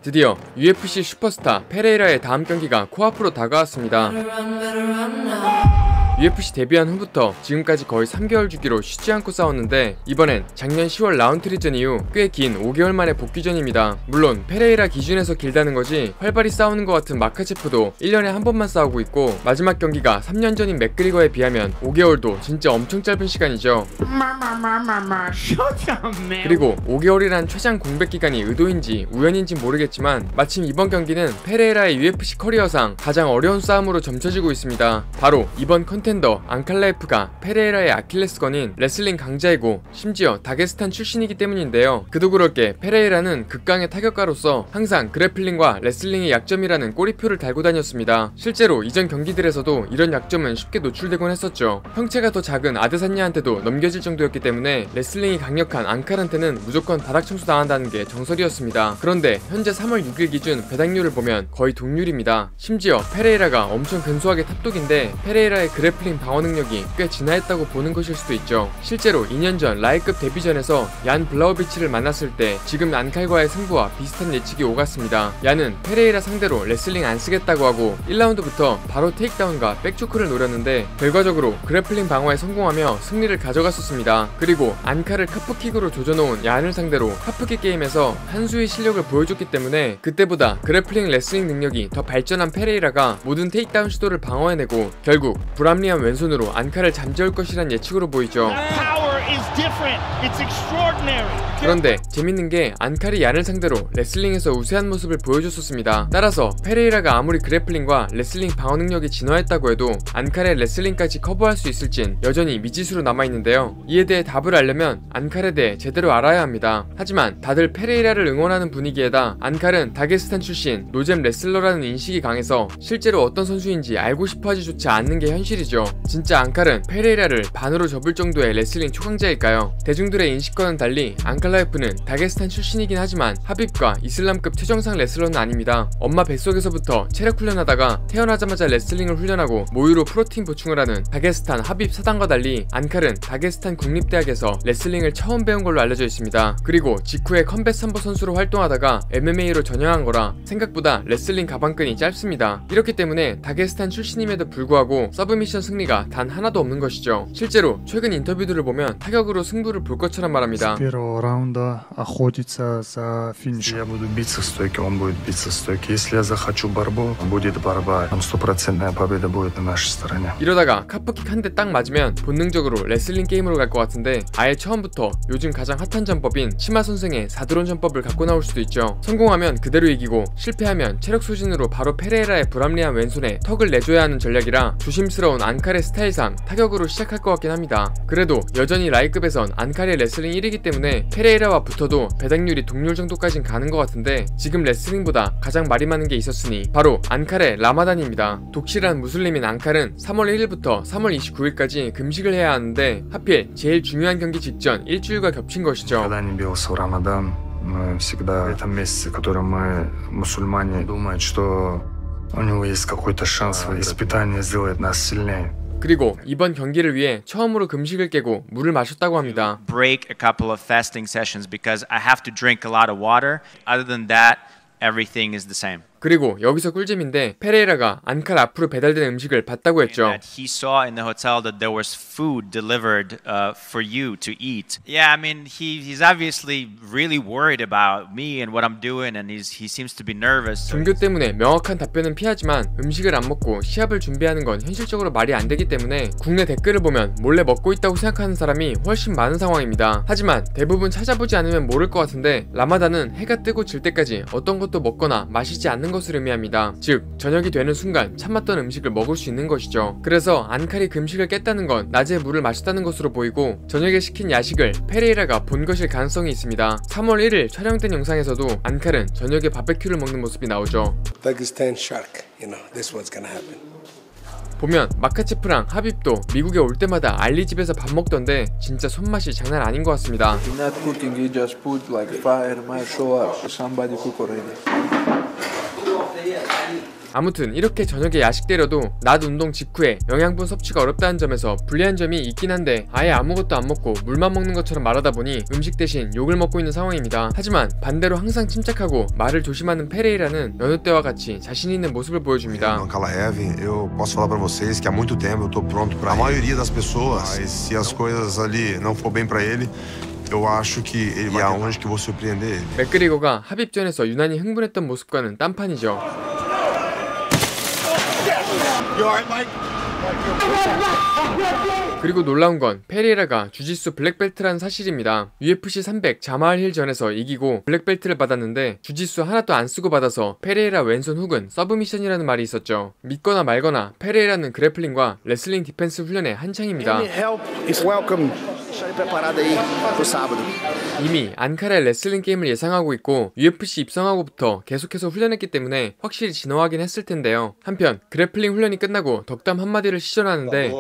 드디어 UFC 슈퍼스타 페레이라의 다음 경기가 코앞으로 다가왔습니다. UFC 데뷔한 후부터 지금까지 거의 3개월 주기로 쉬지 않고 싸웠는데 이번엔 작년 10월 라운트리전 이후 꽤 긴 5개월 만에 복귀전입니다. 물론 페레이라 기준에서 길다는 거지 활발히 싸우는 것 같은 마카체프도 1년에 한 번만 싸우고 있고 마지막 경기가 3년 전인 맥그리거에 비하면 5개월도 진짜 엄청 짧은 시간이죠. 그리고 5개월이란 최장 공백 기간이 의도인지 우연인지 모르겠지만 마침 이번 경기는 페레이라의 UFC 커리어상 가장 어려운 싸움으로 점쳐지고 있습니다. 바로 이번 컨텐더 앙칼라에프가 페레이라의 아킬레스건인 레슬링 강자이고 심지어 다게스탄 출신이기 때문인데요. 그도 그럴 게 페레이라는 극강의 타격가로서 항상 그래플링과 레슬링의 약점이라는 꼬리표를 달고 다녔습니다. 실제로 이전 경기들에서도 이런 약점은 쉽게 노출되곤 했었죠. 형체가 더 작은 아드사냐한테도 넘겨질 정도였기 때문에 레슬링이 강력한 앙칼한테는 무조건 바닥청소 당한다는 게 정설이었습니다. 그런데 현재 3월 6일 기준 배당률을 보면 거의 동률입니다. 심지어 페레이라가 엄청 근소하게 탑독인데 페레이라의 그래플링 방어 능력이 꽤 진화했다고 보는 것일 수도 있죠. 실제로 2년 전 라이급 데뷔전에서 얀 블라우비치를 만났을 때 지금 앙칼과의 승부와 비슷한 예측이 오갔습니다. 얀은 페레이라 상대로 레슬링 안 쓰겠다고 하고 1라운드부터 바로 테이크다운과 백초크를 노렸는데 결과적으로 그래플링 방어에 성공하며 승리를 가져갔었습니다. 그리고 앙칼을 카프킥으로 조져놓은 얀을 상대로 카프킥 게임에서 한 수의 실력을 보여줬기 때문에 그때보다 그래플링 레슬링 능력이 더 발전한 페레이라가 모든 테이크다운 시도를 방어해내고 결국 불합리한 왼손으로 앙칼을 잠재울 것이란 예측으로 보이죠. 그런데 재밌는 게 앙칼이 얀을 상대로 레슬링에서 우세한 모습을 보여줬었습니다. 따라서 페레이라가 아무리 그래플링과 레슬링 방어 능력이 진화했다고 해도 앙칼의 레슬링까지 커버할 수 있을진 여전히 미지수로 남아있는데요. 이에 대해 답을 알려면 앙칼에 대해 제대로 알아야 합니다. 하지만 다들 페레이라를 응원하는 분위기에다 앙칼은 다게스탄 출신 노잼 레슬러라는 인식이 강해서 실제로 어떤 선수인지 알고 싶어하지조차 않는 게 현실이죠. 진짜 앙칼은 페레이라를 반으로 접을 정도의 레슬링 초강자일까요? 대중들의 인식과는 달리 앙칼라에프는 다게스탄 출신이긴 하지만 하빕과 이슬람급 최정상 레슬러는 아닙니다. 엄마 뱃속에서부터 체력 훈련하다가 태어나자마자 레슬링을 훈련하고 모유로 프로틴 보충을 하는 다게스탄 하빕 사단과 달리 앙칼은 다게스탄 국립대학에서 레슬링을 처음 배운 걸로 알려져 있습니다. 그리고 직후에 컴뱃 삼보 선수로 활동하다가 MMA로 전향한 거라 생각보다 레슬링 가방끈이 짧습니다. 이렇기 때문에 다게스탄 출신임에도 불구하고 서브미션 승리가 단 하나도 없는 것이죠. 실제로 최근 인터뷰들을 보면 타격으로 승부를 볼 것처럼 말합니다. первого раунда охотиться за финишем. Я буду биться в стойке, он будет биться в стойке. Если я захочу борьбу, будет борьба. Там 100% победа будет на нашей стороне. 이러다가 카프킥 한 대 딱 맞으면 본능적으로 레슬링 게임으로 갈 것 같은데 아예 처음부터 요즘 가장 핫한 전법인 치마 선생의 4드론 전법을 갖고 나올 수도 있죠. 성공하면 그대로 이기고 실패하면 체력 소진으로 바로 페레이라의 불합리한 왼손에 턱을 내줘야 하는 전략이라 조심스러운 앙칼의 스타일상 타격으로 시작할 것 같긴 합니다. 그래도 여전히 라이급에선 앙칼이 레슬링 1위기 때문에 페레이라와 붙어도 배당률이 동률 정도까진 가는 것 같은데 지금 레슬링보다 가장 말이 많은 게 있었으니 바로 앙칼의 라마단입니다. 독실한 무슬림인 앙칼은 3월 1일부터 3월 29일까지 금식을 해야 하는데 하필 제일 중요한 경기 직전 일주일과 겹친 것이죠. Мы всегда в этом месяце, в котором мы мусульмане, думают, что у него есть какой-то шанс, испытание сделает нас сильнее. 그리고 이번 경기를 위해 처음으로 금식을 깨고 물을 마셨다고 합니다. Break a couple of fasting sessions because I have to drink a lot of water. Other than that, everything is the same. 그리고 여기서 꿀잼인데 페레이라가 앙칼 앞으로 배달된 음식을 봤다고 했죠. He saw in the hotel that there was food delivered for you to eat. Yeah, I mean he's obviously really worried about me and what I'm doing, and he seems to be nervous. 종교 때문에 명확한 답변은 피하지만 음식을 안 먹고 시합을 준비하는 건 현실적으로 말이 안 되기 때문에 국내 댓글을 보면 몰래 먹고 있다고 생각하는 사람이 훨씬 많은 상황입니다. 하지만 대부분 찾아보지 않으면 모를 것 같은데 라마단은 해가 뜨고 질 때까지 어떤 것도 먹거나 마시지 않는 것을 의미합니다. 즉 저녁이 되는 순간 참았던 음식을 먹을 수 있는 것이죠. 그래서 앙칼이 금식을 깼다는 건 낮에 물을 마셨다는 것으로 보이고 저녁에 시킨 야식을 페레이라가 본 것일 가능성이 있습니다. 3월 1일 촬영된 영상에서도 앙칼은 저녁에 바베큐를 먹는 모습이 나오죠. 보면 마카체프랑 하빕도 미국에 올 때마다 알리 집에서 밥 먹던데 진짜 손맛이 장난 아닌 것 같습니다. 아무튼 이렇게 저녁에 야식 때려도 낮 운동 직후에 영양분 섭취가 어렵다는 점에서 불리한 점이 있긴 한데 아예 아무것도 안 먹고 물만 먹는 것처럼 말하다 보니 음식 대신 욕을 먹고 있는 상황입니다. 하지만 반대로 항상 침착하고 말을 조심하는 페레이라는 여느 때와 같이 자신 있는 모습을 보여줍니다. Ankalaev, eu posso falar pra vocês que há muito tempo eu tô pronto pra maioria das pessoas. Mas se as coisas ali não for bem pra ele, eu acho que ele vai aonde que vou surpreender ele. 맥그리거가 합입전에서 유난히 흥분했던 모습과는 딴판이죠. 그리고 놀라운 건 페레이라가 주짓수 블랙벨트라는 사실입니다. UFC 300 자마할 힐전에서 이기고 블랙벨트를 받았는데 주짓수 하나도 안 쓰고 받아서 페레이라 왼손 훅은 서브미션이라는 말이 있었죠. 믿거나 말거나 페레이라는 그래플링과 레슬링 디펜스 훈련에 한창입니다. 이미 안카라의 레슬링 게임을 예상하고 있고 UFC 입성하고부터 계속해서 훈련했기 때문에 확실히 진화하긴 했을 텐데요. 한편 그래플링 훈련이 끝나고 덕담 한마디를 시전하는데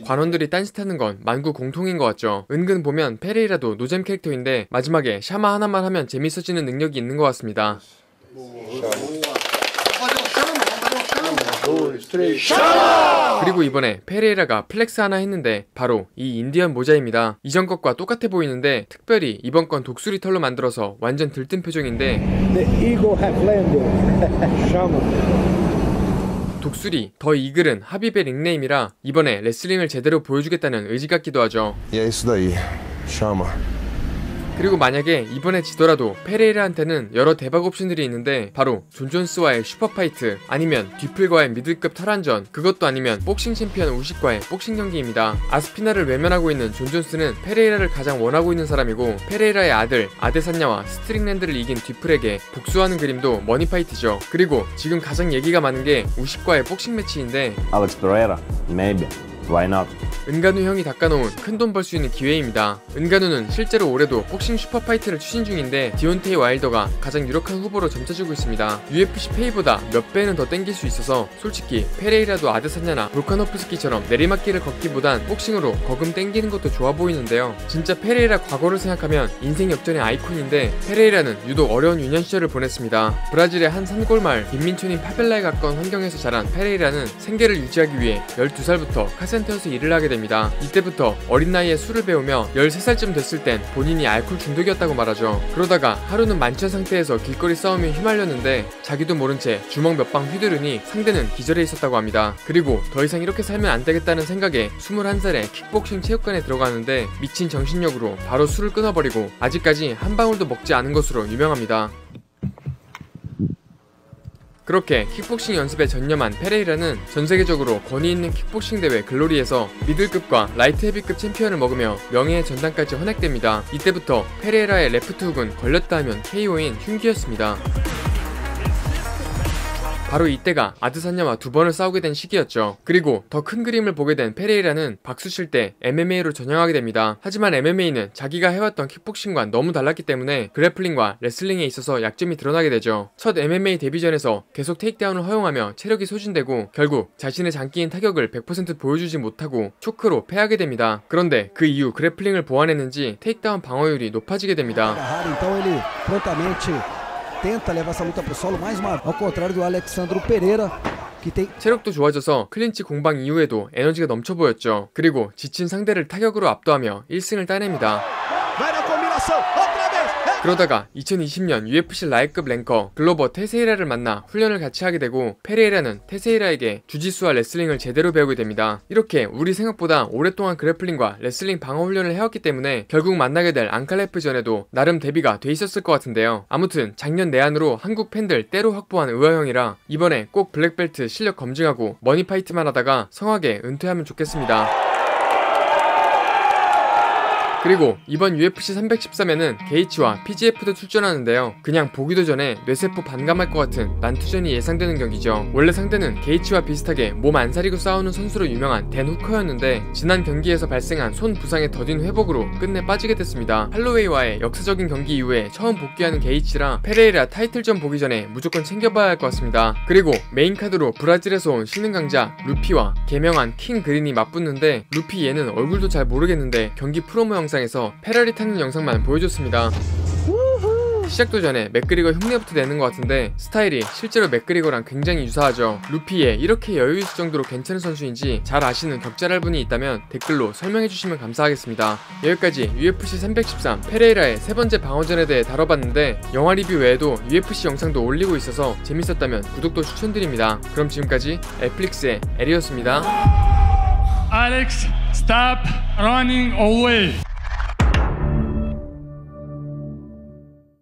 관원들이 딴짓하는 건 만구 공통인 것 같죠. 은근 보면 페레이라도 노잼 캐릭터인데 마지막에 샤마 하나만 하면 재밌어지는 능력이 있는 것 같습니다. 그리고 이번에 페레이라가 플렉스 하나 했는데 바로 이 인디언 모자입니다. 이전 것과 똑같아 보이는데 특별히 이번 건 독수리 털로 만들어서 완전 들뜬 표정인데 독수리, 더 이글은 하빕의 닉네임이라 이번에 레슬링을 제대로 보여주겠다는 의지 같기도 하죠. E é isso daí. Chama. 그리고 만약에 이번에 지더라도 페레이라한테는 여러 대박 옵션들이 있는데 바로 존 존스와의 슈퍼파이트, 아니면 뒤플과의 미들급 탈환전, 그것도 아니면 복싱 챔피언 우식과의 복싱 경기입니다. 아스피나를 외면하고 있는 존 존스는 페레이라를 가장 원하고 있는 사람이고 페레이라의 아들 아데사냐와 스트링랜드를 이긴 뒤플에게 복수하는 그림도 머니파이트죠. 그리고 지금 가장 얘기가 많은 게 우식과의 복싱 매치인데 Alex Pereira, maybe. Why not? 은간우 형이 닦아놓은 큰돈 벌 수 있는 기회입니다. 은간우는 실제로 올해도 복싱 슈퍼파이트를 추진 중인데 디온테이 와일더가 가장 유력한 후보로 점쳐지고 있습니다. UFC 페이보다 몇 배는 더 땡길 수 있어서 솔직히 페레이라도 아데사냐나 볼카노프스키처럼 내리막길을 걷기보단 복싱으로 거금 땡기는 것도 좋아 보이는데요. 진짜 페레이라 과거를 생각하면 인생 역전의 아이콘인데 페레이라는 유독 어려운 유년 시절을 보냈습니다. 브라질의 한 산골마을 빈민촌인 파벨라에 가까운 환경에서 자란 페레이라는 생계를 유지하기 위해 12살부터 카센터에서 일을 하게 됩니다. 이때부터 어린 나이에 술을 배우며 13살쯤 됐을 땐 본인이 알코올 중독이었다고 말하죠. 그러다가 하루는 만취한 상태에서 길거리 싸움에 휘말렸는데 자기도 모른 채 주먹 몇 방 휘두르니 상대는 기절해 있었다고 합니다. 그리고 더 이상 이렇게 살면 안 되겠다는 생각에 21살에 킥복싱 체육관에 들어가는데 미친 정신력으로 바로 술을 끊어버리고 아직까지 한 방울도 먹지 않은 것으로 유명합니다. 그렇게 킥복싱 연습에 전념한 페레이라는 전세계적으로 권위 있는 킥복싱 대회 글로리에서 미들급과 라이트 헤비급 챔피언을 먹으며 명예의 전당까지 헌액됩니다. 이때부터 페레이라의 레프트 훅은 걸렸다 하면 KO인 흉기였습니다. 바로 이때가 아드사냐와 두 번을 싸우게 된 시기였죠. 그리고 더 큰 그림을 보게 된 페레이라는 박수 칠 때 MMA로 전향하게 됩니다. 하지만 MMA는 자기가 해왔던 킥복싱과 너무 달랐기 때문에 그래플링과 레슬링에 있어서 약점이 드러나게 되죠. 첫 MMA 데뷔전에서 계속 테이크다운을 허용하며 체력이 소진되고 결국 자신의 장기인 타격을 100% 보여주지 못하고 초크로 패하게 됩니다. 그런데 그 이후 그래플링을 보완했는지 테이크다운 방어율이 높아지게 됩니다. tenta levar essa luta pro solo mais uma vez, ao contrário do Alexandre Pereira, que tem 체력도 좋아져서 클린치 공방 이후에도 에너지가 넘쳐 보였죠. 그리고 지친 상대를 타격으로 압도하며 1승을 따냅니다. 그러다가 2020년 UFC 라이급 랭커 글로버 테세이라를 만나 훈련을 같이 하게 되고 페레이라는 테세이라에게 주짓수와 레슬링을 제대로 배우게 됩니다. 이렇게 우리 생각보다 오랫동안 그래플링과 레슬링 방어 훈련을 해왔기 때문에 결국 만나게 될 앙칼레프전에도 나름 대비가 돼 있었을 것 같은데요. 아무튼 작년 내한으로 한국 팬들 때로 확보한 의화형이라 이번에 꼭 블랙벨트 실력 검증하고 머니파이트만 하다가 성하게 은퇴하면 좋겠습니다. 그리고 이번 UFC 313에는 게이츠와 PGF도 출전하는데요. 그냥 보기도 전에 뇌세포 반감할 것 같은 난투전이 예상되는 경기죠. 원래 상대는 게이츠와 비슷하게 몸 안 사리고 싸우는 선수로 유명한 댄 후커였는데 지난 경기에서 발생한 손 부상의 더딘 회복으로 끝내 빠지게 됐습니다. 할로웨이와의 역사적인 경기 이후에 처음 복귀하는 게이츠라 페레이라 타이틀전 보기 전에 무조건 챙겨봐야 할 것 같습니다. 그리고 메인카드로 브라질에서 온 신흥 강자 루피와 개명한 킹 그린이 맞붙는데 루피 얘는 얼굴도 잘 모르겠는데 경기 프로모 영상 영상에서 페라리 타는 영상만 보여줬습니다. 시작도 전에 맥그리거 흉내부터 내는 것 같은데 스타일이 실제로 맥그리거랑 굉장히 유사하죠. 루피에 이렇게 여유 있을 정도로 괜찮은 선수인지 잘 아시는 격자랄 분이 있다면 댓글로 설명해주시면 감사하겠습니다. 여기까지 UFC 313 페레이라의 세 번째 방어전에 대해 다뤄봤는데 영화 리뷰 외에도 UFC 영상도 올리고 있어서 재밌었다면 구독도 추천드립니다. 그럼 지금까지 넷플릭스의 에리였습니다. Alex, stop running away.